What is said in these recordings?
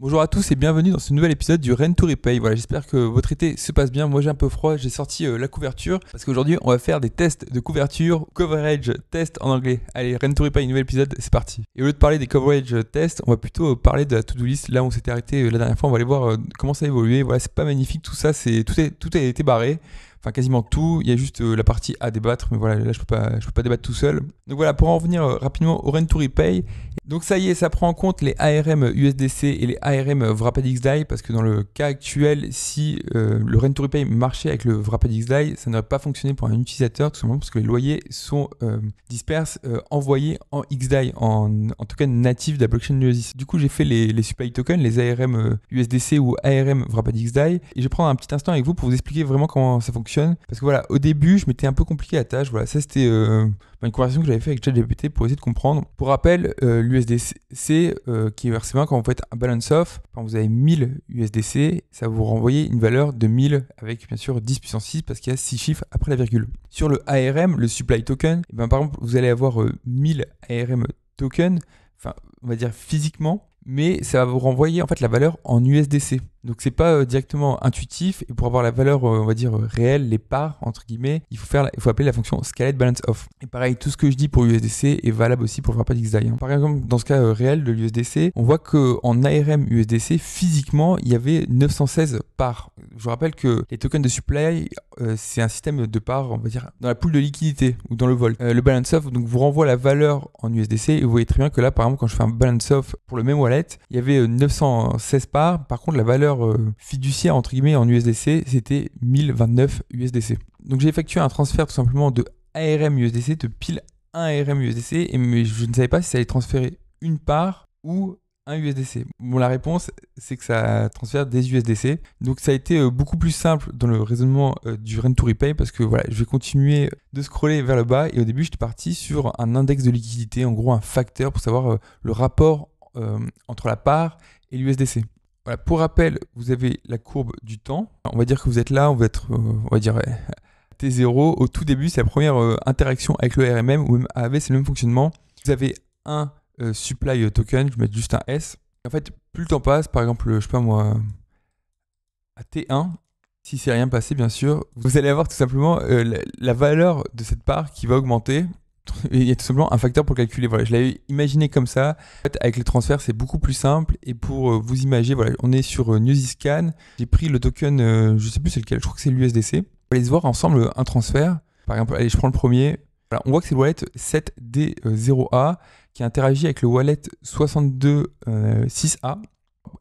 Bonjour à tous et bienvenue dans ce nouvel épisode du Rent to Repay. Voilà, j'espère que votre été se passe bien. Moi j'ai un peu froid, j'ai sorti la couverture parce qu'aujourd'hui on va faire des tests de couverture, coverage test en anglais. Allez, Rent to Repay, nouvel épisode, c'est parti. Et au lieu de parler des coverage tests, on va plutôt parler de la to-do list. Là où on s'était arrêté la dernière fois, on va aller voir comment ça a évolué. Voilà, c'est pas magnifique tout ça, tout a été barré. Enfin quasiment tout, il y a juste la partie à débattre, mais voilà, là je peux pas débattre tout seul. Donc voilà, pour en revenir rapidement au Rent to Repay, donc ça y est, ça prend en compte les ARM USDC et les ARM Wrapped-XDAI, parce que dans le cas actuel, si le Rent to Repay marchait avec le Wrapped-XDAI, ça n'aurait pas fonctionné pour un utilisateur, tout simplement parce que les loyers sont disperses, envoyés en XDAI, en token natif de la blockchain USDC. Du coup, j'ai fait les supply tokens, les ARM USDC ou ARM Wrapped-XDAI, et je vais prendre un petit instant avec vous pour vous expliquer vraiment comment ça fonctionne. Parce que voilà, au début, je m'étais un peu compliqué la tâche. Voilà, ça c'était une conversation que j'avais fait avec ChatGPT pour essayer de comprendre. Pour rappel, l'USDC qui est ERC20, quand vous faites un balance off, quand vous avez 1000 USDC, ça va vous renvoyer une valeur de 1000 avec bien sûr 10 puissance 6 parce qu'il y a 6 chiffres après la virgule. Sur le ARM, le supply token, et ben, par exemple, vous allez avoir 1000 ARM tokens, enfin, on va dire physiquement, mais ça va vous renvoyer en fait la valeur en USDC. Donc c'est pas directement intuitif, et pour avoir la valeur on va dire réelle, les parts entre guillemets, il faut appeler la fonction scaled balance off. Et pareil, tout ce que je dis pour USDC est valable aussi pour le Wrapped-XDAI. Par exemple, dans ce cas réel de l'USDC, on voit que en ARM USDC physiquement, il y avait 916 parts. Je vous rappelle que les tokens de supply c'est un système de parts, on va dire dans la pool de liquidité ou dans le vol. Le balance off donc vous renvoie la valeur en USDC, et vous voyez très bien que là par exemple quand je fais un balance off pour le même wallet, il y avait 916 parts. Par contre la valeur fiduciaire entre guillemets en USDC, c'était 1029 USDC. Donc j'ai effectué un transfert tout simplement de ARM USDC, de pile 1 ARM USDC, mais je ne savais pas si ça allait transférer une part ou un USDC. Bon, la réponse, c'est que ça transfère des USDC. Donc ça a été beaucoup plus simple dans le raisonnement du Rent to Repay, parce que voilà, je vais continuer de scroller vers le bas, et au début j'étais parti sur un index de liquidité, en gros un facteur pour savoir le rapport entre la part et l'USDC. Voilà, pour rappel, vous avez la courbe du temps. On va dire que vous êtes là, on va dire T0. Au tout début, c'est la première interaction avec le RMM ou même AAV, c'est le même fonctionnement. Vous avez un supply token, je vais mettre juste un S. En fait, plus le temps passe, par exemple, je sais pas moi, à T1, si c'est rien passé, bien sûr, vous allez avoir tout simplement la valeur de cette part qui va augmenter. Et il y a tout simplement un facteur pour calculer. Voilà, je l'avais imaginé comme ça. En fait, avec les transferts, c'est beaucoup plus simple. Et pour vous imaginer, voilà, on est sur Newsyscan. J'ai pris le token, je sais plus c'est lequel, je crois que c'est l'USDC. On va aller se voir ensemble un transfert. Par exemple, allez, je prends le premier. Voilà, on voit que c'est le wallet 7D0A qui interagit avec le wallet 62.6A.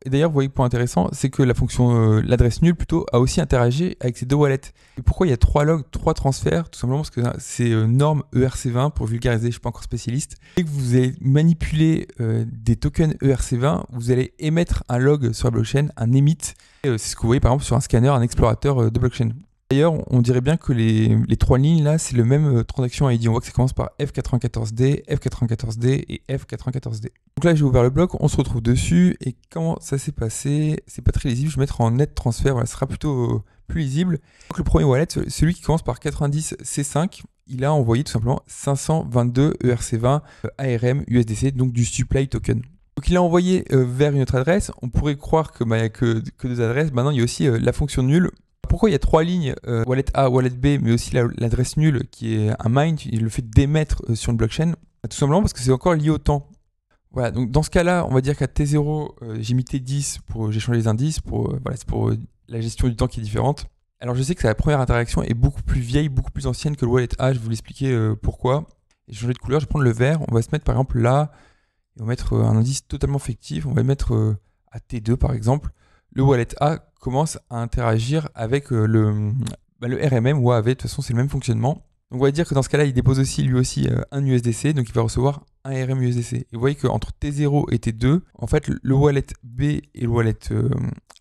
Et d'ailleurs, vous voyez, point intéressant, c'est que la fonction, l'adresse nulle plutôt, a aussi interagi avec ces deux wallets. Et pourquoi il y a 3 logs, 3 transferts? Tout simplement parce que c'est norme ERC20, pour vulgariser, je ne suis pas encore spécialiste. Dès que vous allez manipuler des tokens ERC20, vous allez émettre un log sur la blockchain, un emit. C'est ce que vous voyez par exemple sur un scanner, un explorateur de blockchain. D'ailleurs, on dirait bien que les 3 lignes là, c'est le même transaction ID. On voit que ça commence par F94D, F94D et F94D. Donc là, j'ai ouvert le bloc, on se retrouve dessus. Et comment ça s'est passé? C'est pas très lisible. Je vais mettre en net transfert, voilà, ce sera plutôt plus lisible. Donc le premier wallet, celui qui commence par 90C5, il a envoyé tout simplement 522 ERC20 ARM USDC, donc du supply token. Donc il a envoyé vers une autre adresse. On pourrait croire qu'il n'y a que 2 adresses. Maintenant, il y a aussi la fonction nulle. Pourquoi il y a 3 lignes, wallet A, wallet B, mais aussi l'adresse nulle qui est un mint, et le fait d'émettre sur une blockchain? Tout simplement parce que c'est encore lié au temps. Voilà, donc dans ce cas-là, on va dire qu'à T0, j'ai mis T10 j'ai changé les indices, voilà, c'est pour la gestion du temps qui est différente. Alors je sais que la première interaction est beaucoup plus vieille, beaucoup plus ancienne que le wallet A, je vais vous l'expliquer pourquoi. Et changer de couleur, je vais prendre le vert, on va se mettre par exemple là, et on va mettre un indice totalement fictif, on va le mettre à T2 par exemple. Le wallet A commence à interagir avec le RMM ou AAV, de toute façon c'est le même fonctionnement. Donc on va dire que dans ce cas-là, il dépose aussi lui aussi un USDC, donc il va recevoir un RM USDC. Et vous voyez qu'entre T0 et T2, en fait le wallet B et le wallet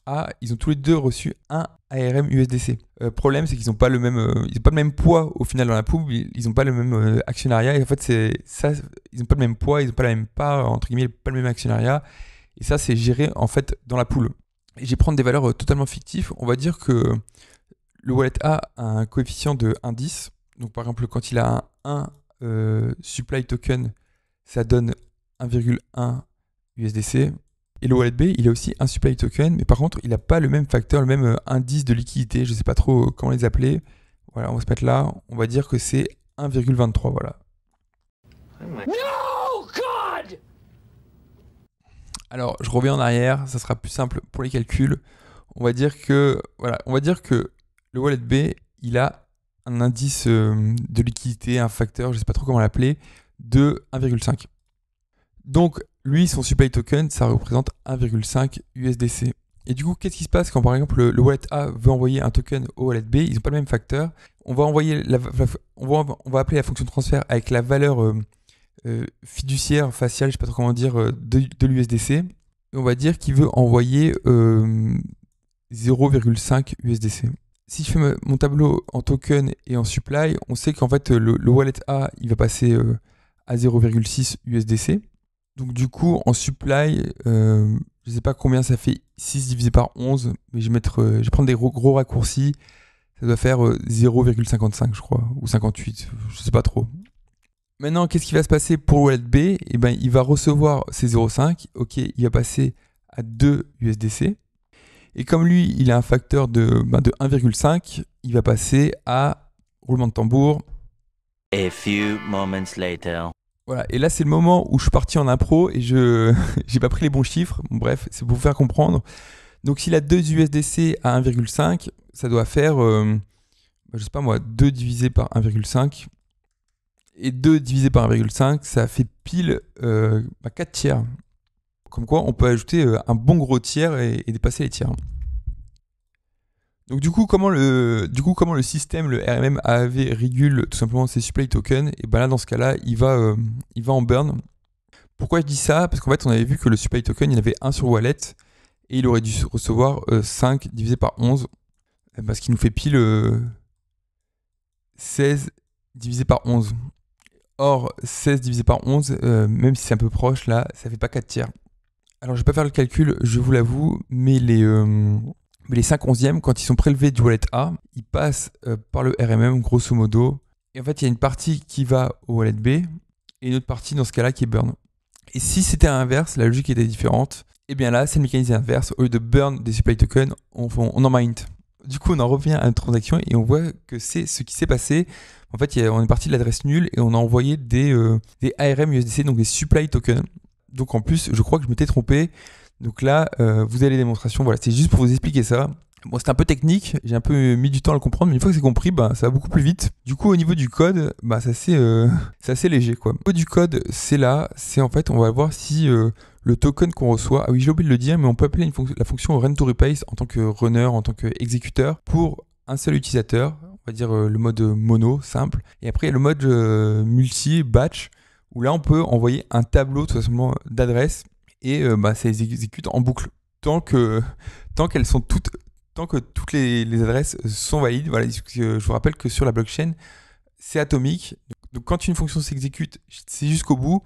A, ils ont tous les deux reçu un ARM USDC. Problème, c'est qu'ils n'ont pas le même poids au final dans la pool, ils n'ont pas le même actionnariat, et en fait c'est ça, ils n'ont pas le même poids, ils n'ont pas la même part, entre guillemets, pas le même actionnariat, et ça c'est géré en fait dans la pool. Et je vais prendre des valeurs totalement fictives. On va dire que le wallet A a un coefficient de indice. Donc par exemple, quand il a un supply token, ça donne 1,1 USDC. Et le wallet B, il a aussi un supply token, mais par contre, il n'a pas le même facteur, le même indice de liquidité. Je ne sais pas trop comment les appeler. Voilà, on va se mettre là. On va dire que c'est 1,23. Voilà. No, God! Alors, je reviens en arrière. Ça sera plus simple pour les calculs. On va dire que le wallet B, il a un indice de liquidité, un facteur, je ne sais pas trop comment l'appeler, de 1,5. Donc, lui, son supply token, ça représente 1,5 USDC. Et du coup, qu'est-ce qui se passe quand, par exemple, le wallet A veut envoyer un token au wallet B? Ils n'ont pas le même facteur. On va appeler la fonction de transfert avec la valeur fiduciaire, faciale, je ne sais pas trop comment dire, de l'USDC. Et on va dire qu'il veut envoyer 0,5 USDC. Si je fais mon tableau en token et en supply, on sait qu'en fait, le wallet A, il va passer à 0,6 USDC. Donc du coup, en supply, je ne sais pas combien ça fait 6 divisé par 11, mais je vais prendre des gros raccourcis. Ça doit faire 0,55, je crois, ou 58, je ne sais pas trop. Maintenant, qu'est-ce qui va se passer pour le wallet B? Eh ben, il va recevoir ses 0,5, ok, il va passer à 2 USDC. Et comme lui, il a un facteur de 1,5, il va passer à, roulement de tambour, A few moments later. Voilà, et là c'est le moment où je suis parti en impro et j'ai pas pris les bons chiffres. Bon, bref, c'est pour vous faire comprendre. Donc s'il a 2 USDC à 1,5, ça doit faire, je sais pas moi, 2 divisé par 1,5. Et 2 divisé par 1,5, ça fait pile 4 tiers. Comme quoi, on peut ajouter un bon gros tiers et dépasser les tiers. Donc du coup, comment le système, le RMM AAV régule tout simplement ses supply tokens? Et ben là, dans ce cas-là, il va en burn. Pourquoi je dis ça? Parce qu'en fait, on avait vu que le supply token, il y en avait un sur wallet et il aurait dû recevoir 5 divisé par 11. Parce qu'il nous fait pile 16 divisé par 11. Or, 16 divisé par 11, même si c'est un peu proche, là, ça fait pas 4 tiers. Alors, je vais pas faire le calcul, je vous l'avoue, mais les 5 onzièmes, quand ils sont prélevés du wallet A, ils passent par le RMM, grosso modo. Et en fait, il y a une partie qui va au wallet B et une autre partie, dans ce cas-là, qui est burn. Et si c'était à l'inverse, la logique était différente. Et bien là, c'est le mécanisme inverse. Au lieu de burn des supply tokens, on en mint. Du coup, on en revient à une transaction et on voit que c'est ce qui s'est passé. En fait, on est parti de l'adresse nulle et on a envoyé des ARM USDC, donc des supply tokens. Donc en plus, je crois que je m'étais trompé. Donc là, vous avez les démonstrations. Voilà, c'est juste pour vous expliquer ça. Bon, c'est un peu technique, j'ai un peu mis du temps à le comprendre, mais une fois que c'est compris, ça va beaucoup plus vite. Du coup, au niveau du code, c'est assez léger, quoi. Au niveau du code, c'est en fait, on va voir si le token qu'on reçoit, ah oui, j'ai oublié de le dire, mais on peut appeler la fonction run to replace en tant que runner, en tant qu'exécuteur, pour un seul utilisateur, on va dire le mode mono, simple. Et après, il y a le mode multi, batch, où là, on peut envoyer un tableau, tout simplement, d'adresses, et ça les exécute en boucle. Tant que toutes les adresses sont valides. Voilà, je vous rappelle que sur la blockchain, c'est atomique. Donc quand une fonction s'exécute, c'est jusqu'au bout.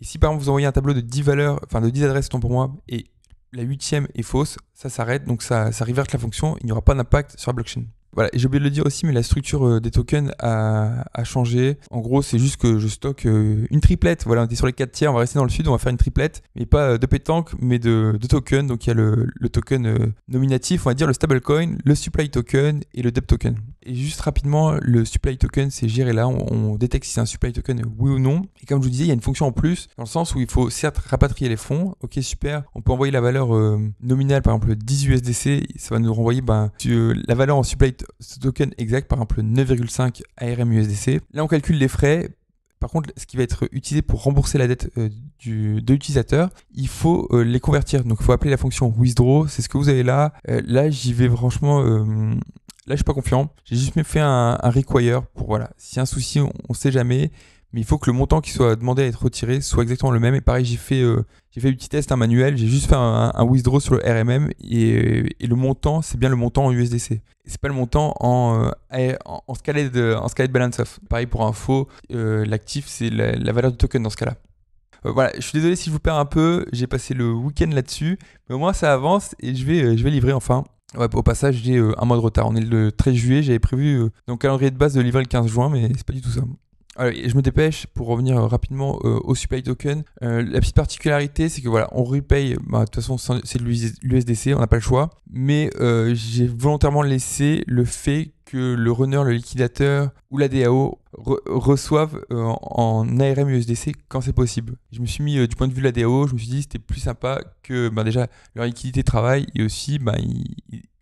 Et si par exemple vous envoyez un tableau de 10 valeurs, enfin de 10 adresses autant pour moi, et la 8e est fausse, ça s'arrête, donc ça reverte la fonction, il n'y aura pas d'impact sur la blockchain. Voilà, et j'ai oublié de le dire aussi, mais la structure des tokens a changé. En gros, c'est juste que je stocke une triplette. Voilà, on était sur les 4 tiers, on va rester dans le sud, on va faire une triplette, mais pas de pétanque, mais de tokens. Donc il y a le token nominatif, on va dire le stablecoin, le supply token et le debt token. Et juste rapidement, le supply token, c'est géré là, on détecte si c'est un supply token, oui ou non. Et comme je vous disais, il y a une fonction en plus, dans le sens où il faut certes rapatrier les fonds. Ok, super, on peut envoyer la valeur nominale, par exemple 10 USDC, ça va nous renvoyer la valeur en supply token exact, par exemple 9,5 ARM USDC. Là, on calcule les frais. Par contre, ce qui va être utilisé pour rembourser la dette de l'utilisateur, il faut les convertir. Donc, il faut appeler la fonction withdraw. C'est ce que vous avez là. Là, j'y vais franchement... là, je suis pas confiant. J'ai juste fait un require pour, voilà, s'il y a un souci, on sait jamais. Mais il faut que le montant qui soit demandé à être retiré soit exactement le même. Et pareil, j'ai fait le petit test manuel. J'ai juste fait un withdraw sur le RMM et le montant, c'est bien le montant en USDC. Et c'est pas le montant en scaled balance off. Pareil pour info, l'actif, c'est la valeur du token dans ce cas-là. Voilà, je suis désolé si je vous perds un peu. J'ai passé le week-end là-dessus. Mais au moins, ça avance et je vais livrer enfin. Ouais, au passage, j'ai un mois de retard. On est le 13 juillet. J'avais prévu dans le calendrier de base de livrer le 15 juin, mais c'est pas du tout ça. Et je me dépêche pour revenir rapidement au supply token. La petite particularité, c'est que voilà, on repaye, de toute façon c'est de l'USDC, on n'a pas le choix. Mais j'ai volontairement laissé le fait que le runner, le liquidateur ou la DAO reçoivent en ARM USDC quand c'est possible. Je me suis mis du point de vue de la DAO, je me suis dit c'était plus sympa que déjà leur liquidité travaille et aussi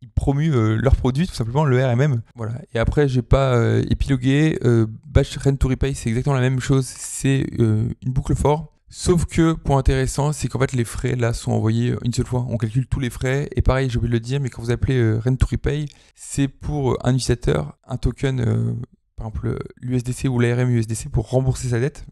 ils promuent leur produit, tout simplement le RMM. Voilà. Et après, j'ai pas épilogué. Batch Rent to Repay, c'est exactement la même chose. C'est une boucle for. Sauf que, point intéressant, c'est qu'en fait, les frais là sont envoyés une seule fois. On calcule tous les frais. Et pareil, j'ai oublié de le dire, mais quand vous appelez Rent to Repay, c'est pour un utilisateur, un token, par exemple l'USDC ou l'ARM USDC pour rembourser sa dette.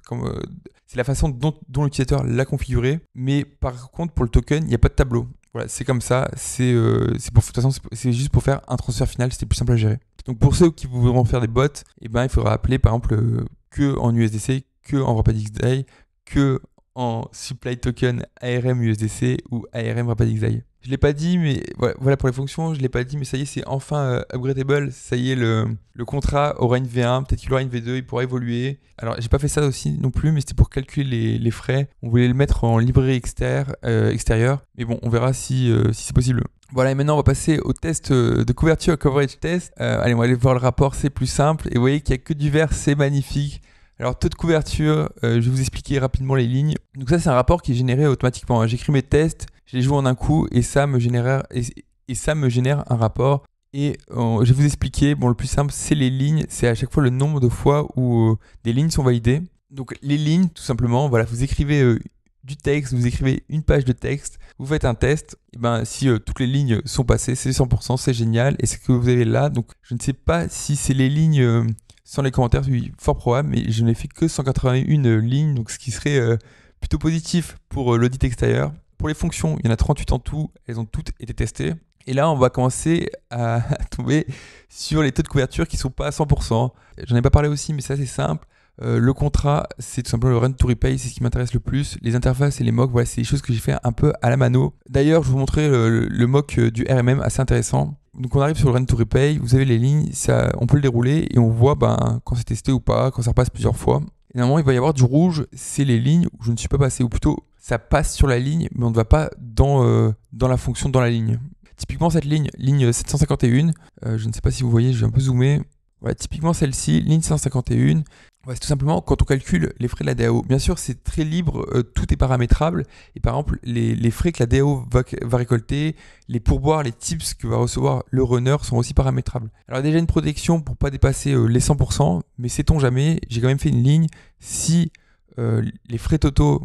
C'est la façon dont l'utilisateur l'a configuré. Mais par contre, pour le token, il n'y a pas de tableau. Voilà, c'est comme ça, de toute façon, c'est juste pour faire un transfert final, c'était plus simple à gérer. Donc pour ceux qui voudront faire des bots, il faudra appeler par exemple que en USDC, que en RapidXDAI, que en supply token ARM USDC ou ARM RapidXDAI. Je l'ai pas dit, mais voilà pour les fonctions, je l'ai pas dit, mais ça y est, c'est enfin upgradable. Ça y est, le contrat aura une V1, peut-être qu'il aura une V2, il pourra évoluer. Alors, j'ai pas fait ça aussi non plus, mais c'était pour calculer les frais. On voulait le mettre en librairie extérieure, mais bon, on verra si c'est possible. Voilà, et maintenant on va passer au test de couverture, coverage test. Allez, on va aller voir le rapport, c'est plus simple. Et vous voyez qu'il n'y a que du vert, c'est magnifique. Alors, taux de couverture, je vais vous expliquer rapidement les lignes. Donc ça, c'est un rapport qui est généré automatiquement. J'écris mes tests, je les joue en un coup et ça me génère un rapport. Et je vais vous expliquer, le plus simple, c'est les lignes. C'est à chaque fois le nombre de fois où des lignes sont validées. Donc les lignes, tout simplement, voilà, vous écrivez du texte, vous écrivez une page de texte, vous faites un test. Et si toutes les lignes sont passées, c'est 100%, c'est génial. Et ce que vous avez là, donc je ne sais pas si c'est les lignes... sans les commentaires, oui, fort probable, mais je n'ai fait que 181 lignes, donc ce qui serait plutôt positif pour l'audit extérieur. Pour les fonctions, il y en a 38 en tout, elles ont toutes été testées. Et là, on va commencer à tomber sur les taux de couverture qui ne sont pas à 100%. J'en ai pas parlé aussi, mais c'est assez simple. Le contrat, c'est tout simplement le Rent to Repay, c'est ce qui m'intéresse le plus. Les interfaces et les mocks, voilà, c'est des choses que j'ai fait un peu à la mano. D'ailleurs, je vais vous montrer le mock du RMM, assez intéressant. Donc on arrive sur le Rent to Repay, vous avez les lignes, on peut le dérouler et on voit quand c'est testé ou pas, quand ça repasse plusieurs fois. Et normalement, il va y avoir du rouge, c'est les lignes où je ne suis pas passé, ou plutôt ça passe sur la ligne, mais on ne va pas dans la fonction dans la ligne. Typiquement cette ligne 751, je ne sais pas si vous voyez, je vais un peu zoomer. Voilà, typiquement celle-ci, ligne 151, c'est tout simplement quand on calcule les frais de la DAO. Bien sûr, c'est très libre, tout est paramétrable. Et par exemple, les frais que la DAO va récolter, les pourboires, les tips que va recevoir le runner sont aussi paramétrables. Alors déjà une protection pour ne pas dépasser les 100%, mais sait-on jamais, j'ai quand même fait une ligne. Si les frais totaux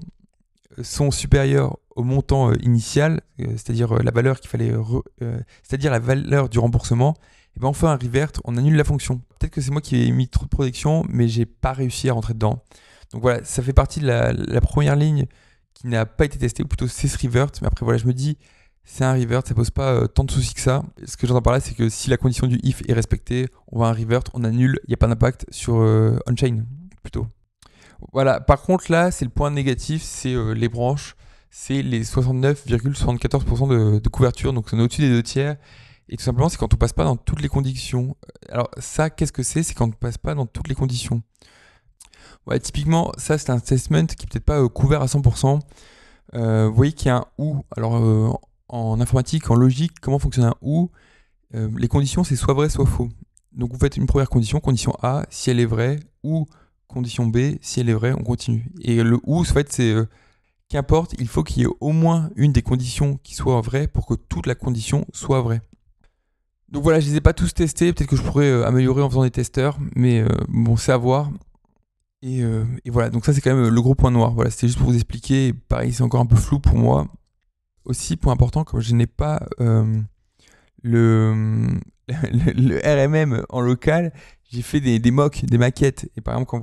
sont supérieurs au montant initial, c'est-à-dire la valeur qu'il fallait, c'est-à-dire la valeur du remboursement, et on fait un revert, on annule la fonction. Peut-être que c'est moi qui ai mis trop de protection, mais j'ai pas réussi à rentrer dedans. Donc voilà, ça fait partie de la première ligne qui n'a pas été testée, ou plutôt c'est ce revert. Mais après voilà, je me dis, c'est un revert, ça pose pas tant de soucis que ça. Ce que j'entends par là, c'est que si la condition du if est respectée, on va un revert, on annule, il n'y a pas d'impact sur on-chain plutôt. Voilà, par contre là, c'est le point négatif, c'est les branches, c'est les 69,74% de couverture, donc c'est au-dessus des 2/3. Et tout simplement, c'est quand on passe pas dans toutes les conditions. Alors ça, qu'est-ce que c'est ? C'est quand on passe pas dans toutes les conditions. Ouais, typiquement, ça c'est un statement qui est peut-être pas couvert à 100%. Vous voyez qu'il y a un ou. Alors en informatique, en logique, comment fonctionne un ou ? Les conditions, c'est soit vrai, soit faux. Donc vous faites une première condition A, si elle est vraie, ou condition B, si elle est vraie, on continue. Et le ou, en fait, c'est qu'importe, il faut qu'il y ait au moins une des conditions qui soit vraie pour que toute la condition soit vraie. Donc voilà, je les ai pas tous testés, peut-être que je pourrais améliorer en faisant des testeurs, mais bon, c'est à voir. Et voilà, donc ça c'est quand même le gros point noir. Voilà, c'était juste pour vous expliquer. Pareil, c'est encore un peu flou pour moi. Aussi, point important, comme je n'ai pas le RMM en local, j'ai fait des mocks, des maquettes. Et par exemple, quand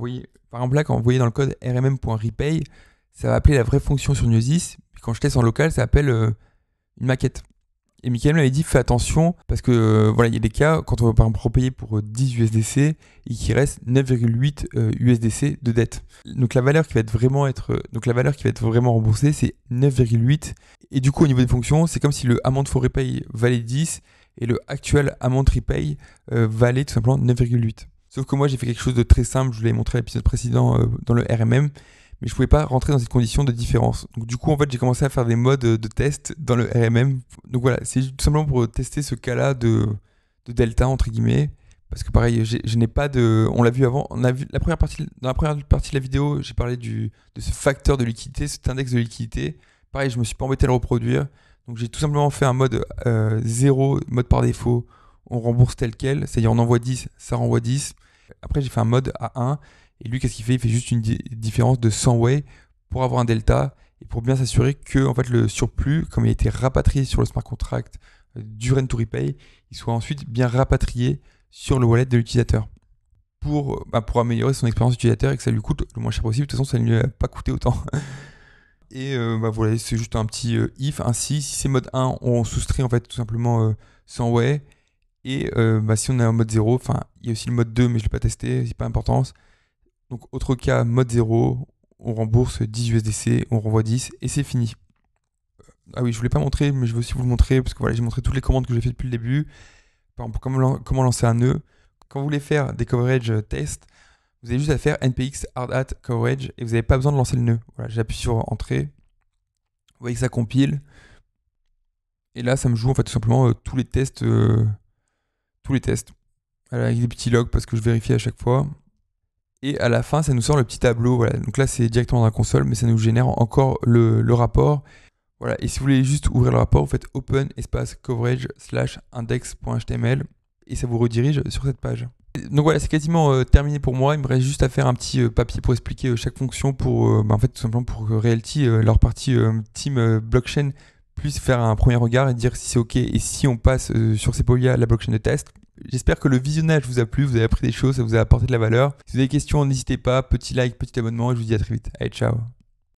vous voyez dans le code rmm.repay, ça va appeler la vraie fonction sur Gnosis. Et quand je teste en local, ça appelle une maquette. Et Mickaël m'avait dit fais attention parce que voilà, il y a des cas quand on va par exemple repayer pour 10 USDC et qu'il reste 9,8 USDC de dette. Donc la valeur qui va être vraiment remboursée, c'est 9,8. Et du coup au niveau des fonctions, c'est comme si le amount for repay valait 10 et le actual amount repay valait tout simplement 9,8. Sauf que moi, j'ai fait quelque chose de très simple, je vous l'ai montré à l'épisode précédent dans le RMM, mais je pouvais pas rentrer dans cette condition de différence. Donc du coup, en fait, j'ai commencé à faire des modes de test dans le RMM. Donc voilà, c'est tout simplement pour tester ce cas-là de delta, entre guillemets. Parce que pareil, je n'ai pas de... On l'a vu avant, on a vu dans la première partie de la vidéo, j'ai parlé de ce facteur de liquidité, cet index de liquidité. Pareil, je me suis pas embêté à le reproduire. Donc j'ai tout simplement fait un mode 0, mode par défaut, on rembourse tel quel, c'est-à-dire on envoie 10, ça renvoie 10. Après j'ai fait un mode à 1, et lui qu'est-ce qu'il fait? Il fait juste une différence de 100 way pour avoir un delta, et pour bien s'assurer que en fait, le surplus, comme il a été rapatrié sur le smart contract du Rent to Repay, il soit ensuite bien rapatrié sur le wallet de l'utilisateur. Pour améliorer son expérience utilisateur et que ça lui coûte le moins cher possible. De toute façon, ça ne lui a pas coûté autant. Et voilà, c'est juste un petit if, ainsi, si c'est mode 1, on soustrait en fait tout simplement 100 way. Et si on est en mode 0, il y a aussi le mode 2, mais je ne l'ai pas testé, c'est pas d'importance. Donc autre cas, mode 0, on rembourse 10 USDC, on renvoie 10 et c'est fini. Ah oui, je ne vous l'ai pas montré, mais je vais aussi vous le montrer, parce que voilà, j'ai montré toutes les commandes que j'ai fait depuis le début. Par exemple, comment lancer un nœud. Quand vous voulez faire des coverage tests, vous avez juste à faire npx hard hat coverage et vous n'avez pas besoin de lancer le nœud. Voilà, j'appuie sur entrée. Vous voyez que ça compile. Et là, ça me joue en fait tout simplement tous les tests. Voilà, avec des petits logs parce que je vérifie à chaque fois. Et à la fin, ça nous sort le petit tableau. Voilà. Donc là, c'est directement dans la console, mais ça nous génère encore le rapport. Voilà. Et si vous voulez juste ouvrir le rapport, vous faites open espace coverage / index.html et ça vous redirige sur cette page. Donc voilà, c'est quasiment terminé pour moi. Il me reste juste à faire un petit papier pour expliquer chaque fonction pour, en fait, tout simplement pour que Realty, leur partie team blockchain, puisse faire un premier regard et dire si c'est OK et si on passe sur ces polis à la blockchain de test. J'espère que le visionnage vous a plu, vous avez appris des choses, ça vous a apporté de la valeur. Si vous avez des questions, n'hésitez pas. Petit like, petit abonnement et je vous dis à très vite. Allez, ciao.